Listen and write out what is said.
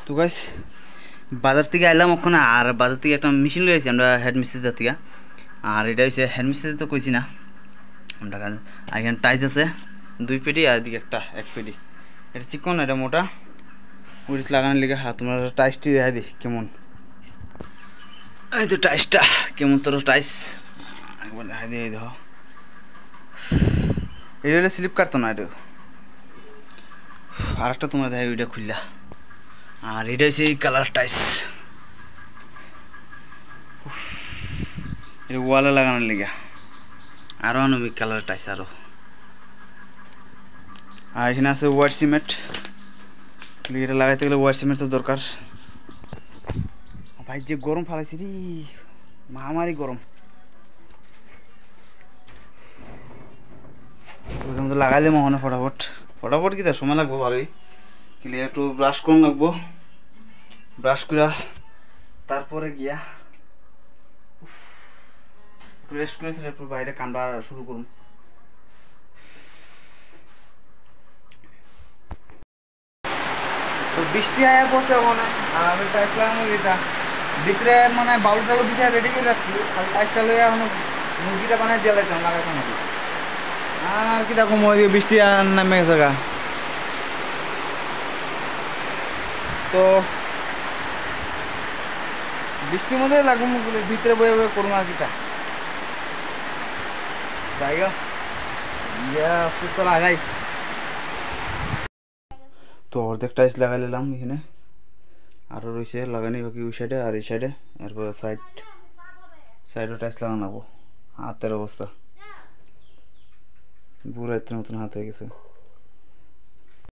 তো গাইস বাজার থেকে আইলাম ওখানে, আর বাজার থেকে একটা মেশিন লই আইছি আমরা হেড মিস্ত্রিদের থেকে। আর এটা হচ্ছে হেড মিস্ত্রি তো কইছি না আমরা, এখানে টাইস আছে 2 পেটি আর এদিকে এক পেটি। এটা চিকন এটা মোটা, উইস লাগানোর লিগে। হ্যাঁ তোমরা টাইসটি দেখা দি কেমন, এই তো টাইসটা কেমন তোর টাইস একবার দেখা দিয়ে দেখো। এটা হলে স্লিপ কাটতো না এটা। আর একটা তোমরা দেখা ওইটা খুললা। আর এটা হচ্ছে এই কালার টাইস, এটা ওয়ালে লাগানোর লিগা। আরও আনুবিক কালার টাইস আরও। আর এখানে আছে হোয়াইট সিমেন্ট, এটা লাগাইতে গেলে হোয়াইট সিমেন্ট তো দরকার। ভাই যে গরম ফালাইছি রে, মহামারী গরম। ওটার মধ্যে লাগাইলে মহনে ফটাফট ফটাফট কি তার সময় লাগবো ভালোই, কিন্তু একটু ব্রাশ করুন লাগবো। ব্রাশ করা তারপরে গিয়া একটু রেস্ট করেছে, একটু বাইরে কামড়া শুরু করুন। তো বৃষ্টি আয়া পড়ছে ওখানে, আর আমি টাইস লাগানো গেতা ভিতরে মানে বাউল টালু পিঠা রেডি করে রাখছি, খালি টাইসটা লইয়া এখন মুরগিটা বানাই দিয়ে লাইতাম লাগাইতাম নাকি। আর কি দেখো ওই বৃষ্টি আর নামে গেছে গা। তো বৃষ্টির মধ্যে লাগবো মুখগুলো ভিতরে বয়ে বয়ে করুন আর কিটা জায়গা তো লাগাই। তো অর্ধেক টাইস লাগাই নিলাম এখানে, আরও রয়েছে লাগানি বাকি ওই সাইডে আর এই সাইডে। এরপর সাইডও টাইস লাগানো। হাতের অবস্থা পুরো এর মতন হাত হয়ে গেছে।